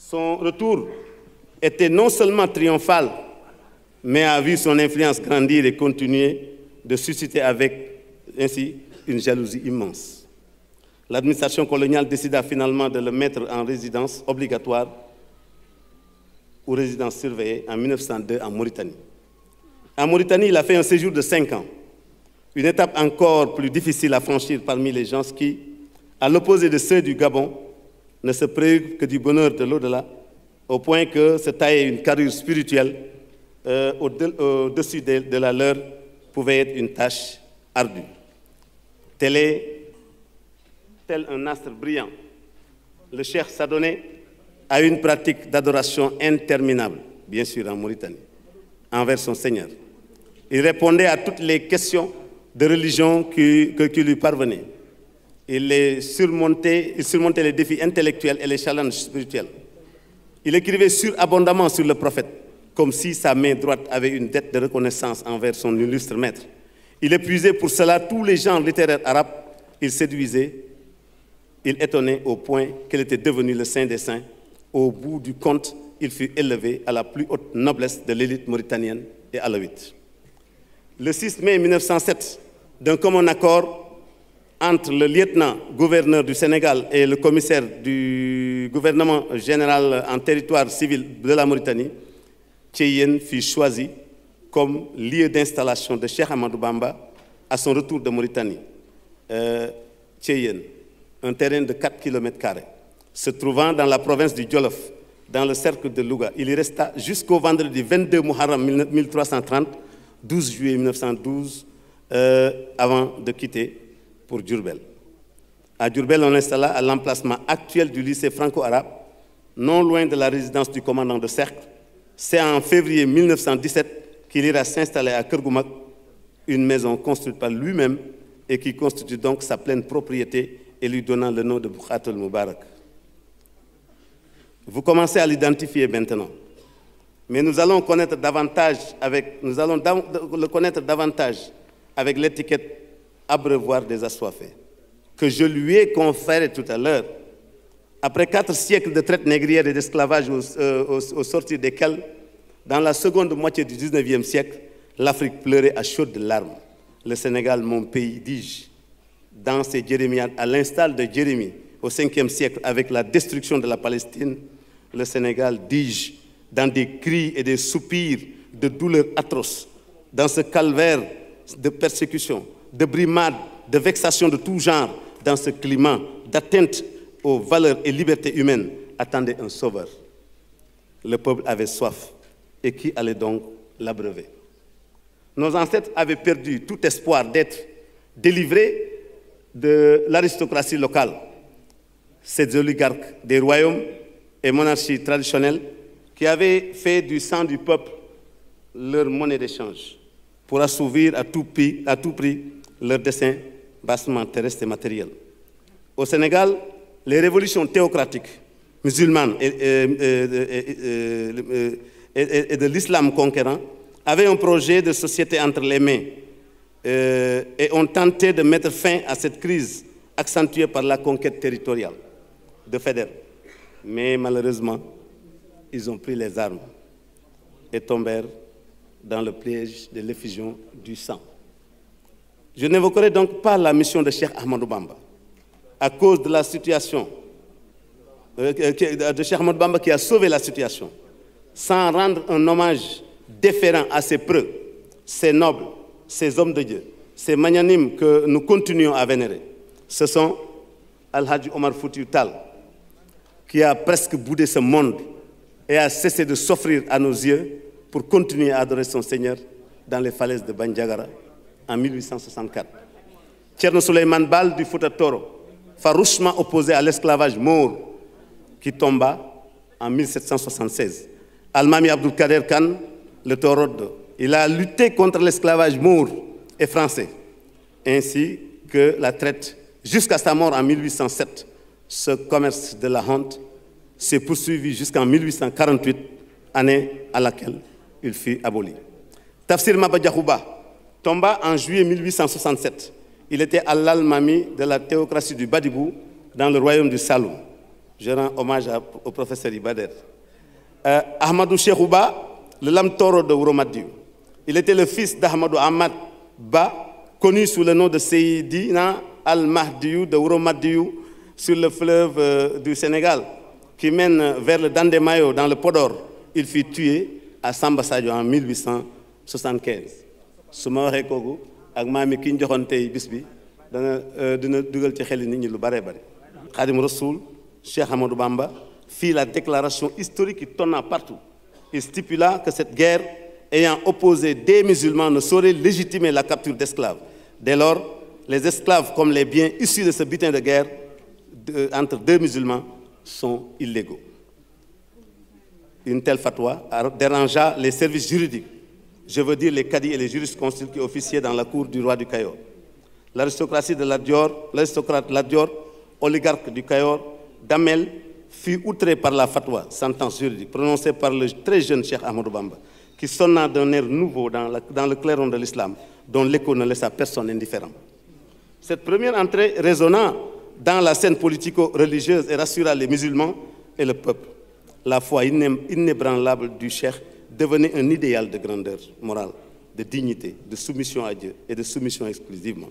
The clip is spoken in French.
Son retour était non seulement triomphal, mais a vu son influence grandir et continuer de susciter avec ainsi une jalousie immense. L'administration coloniale décida finalement de le mettre en résidence obligatoire ou résidence surveillée en 1902 en Mauritanie. En Mauritanie, il a fait un séjour de 5 ans, une étape encore plus difficile à franchir parmi les gens qui, à l'opposé de ceux du Gabon, ne se préoccupent que du bonheur de l'au-delà, au point que se tailler une carrure spirituelle au-dessus de la leur pouvait être une tâche ardue. Tel un astre brillant, le cheikh s'adonnait à une pratique d'adoration interminable, bien sûr en Mauritanie, envers son Seigneur. Il répondait à toutes les questions de religion qui lui parvenaient. Il surmontait les défis intellectuels et les challenges spirituels. Il écrivait abondamment sur le prophète, comme si sa main droite avait une dette de reconnaissance envers son illustre maître. Il épuisait pour cela tous les genres littéraires arabes. Il séduisait, il étonnait au point qu'il était devenu le saint des saints. Au bout du compte, il fut élevé à la plus haute noblesse de l'élite mauritanienne et alaouite. Le 6 mai 1907, d'un commun accord entre le lieutenant-gouverneur du Sénégal et le commissaire du gouvernement général en territoire civil de la Mauritanie, Thiéyène fut choisi comme lieu d'installation de Cheikh Ahmadou Bamba à son retour de Mauritanie. Thiéyène, un terrain de 4 km², se trouvant dans la province du Djolof, dans le cercle de Louga. Il y resta jusqu'au vendredi 22 Muharram 1330, 12 juillet 1912, avant de quitter pour Diourbel. À Diourbel, on l'installa à l'emplacement actuel du lycée franco-arabe, non loin de la résidence du commandant de cercle. C'est en février 1917 qu'il ira s'installer à Kergoumak, une maison construite par lui-même et qui constitue donc sa pleine propriété et lui donnant le nom de Boukhatul Moubarak. Vous commencez à l'identifier maintenant, mais nous allons le connaître davantage avec l'étiquette abreuvoir des assoiffés, que je lui ai conféré tout à l'heure, après 4 siècles de traite négrière et d'esclavage au sortir desquels, dans la seconde moitié du 19e siècle, l'Afrique pleurait à chaudes larmes. Le Sénégal, mon pays, dis-je, dans ses jérémiades, à l'instar de Jérémie, au 5e siècle, avec la destruction de la Palestine, le Sénégal, dis-je, dans des cris et des soupirs de douleur atroces, dans ce calvaire de persécution, de brimades, de vexations de tout genre, dans ce climat d'atteinte aux valeurs et libertés humaines, attendait un sauveur. Le peuple avait soif. Et qui allait donc l'abreuver? Nos ancêtres avaient perdu tout espoir d'être délivrés de l'aristocratie locale, ces oligarques des royaumes et monarchies traditionnelles qui avaient fait du sang du peuple leur monnaie d'échange pour assouvir à tout prix leurs desseins bassement terrestres et matériels. Au Sénégal, les révolutions théocratiques musulmanes et de l'islam conquérant avaient un projet de société entre les mains et ont tenté de mettre fin à cette crise accentuée par la conquête territoriale de Fédère. Mais malheureusement, ils ont pris les armes et tombèrent dans le piège de l'effusion du sang. Je n'évoquerai donc pas la mission de Cheikh Ahmadou Bamba à cause de la situation de Cheikh Ahmadou Bamba qui a sauvé la situation, sans rendre un hommage déférent à ces preux, ces nobles, ces hommes de Dieu, ces magnanimes que nous continuons à vénérer. Ce sont Al-Hadji Omar Foutiyou Tall, qui a presque boudé ce monde et a cessé de s'offrir à nos yeux pour continuer à adorer son Seigneur dans les falaises de Bandiagara en 1864. Thierno Souleymane Baal du Fouta Toro, farouchement opposé à l'esclavage maure, qui tomba en 1776. Al-Mami Abdul Kader Khan, le Torode, il a lutté contre l'esclavage maure et français, ainsi que la traite jusqu'à sa mort en 1807. Ce commerce de la honte s'est poursuivi jusqu'en 1848, année à laquelle il fut aboli. Tafsir Maba Diakhouba tomba en juillet 1867. Il était à l'Al-Mami de la théocratie du Badibou dans le royaume du Saloum. Je rends hommage au professeur Ibader. Ahmadou Cheikouba, le lame taureau de Ouromaddiou. Il était le fils d'Ahmadou Ahmad Ba, connu sous le nom de Seydina Al-Mahdiou de Ouromaddiou, sur le fleuve du Sénégal, qui mène vers le Dandemayo dans le Podor. Il fut tué à Samba Sadio en 1875. su ma waxee kooku ak maami ki ñu joxoon tey bis bi dina dugal ci xel nit ñi lu bare bare. Khadim Rassoul, Cheikh Ahmadou Bamba fit la déclaration historique qui tonna partout. Il stipula que cette guerre ayant opposé des musulmans ne saurait légitimer la capture d'esclaves. Dès lors, les esclaves comme les biens issus de ce butin de guerre entre deux musulmans sont illégaux. Une telle fatwa dérangea les services juridiques. Je veux dire les cadis et les jurisconsultes qui officiaient dans la cour du roi du Cayor. L'aristocratie de l'aristocrate Lat Dior, oligarque du Cayor, Damel, fut outré par la fatwa, sentence juridique, prononcée par le très jeune Cheikh Ahmadou Bamba, qui sonna d'un air nouveau dans le clairon de l'islam, dont l'écho ne laissa personne indifférent. Cette première entrée résonna dans la scène politico-religieuse et rassura les musulmans et le peuple. La foi inébranlable du Cheikh devenait un idéal de grandeur morale, de dignité, de soumission à Dieu et de soumission exclusivement.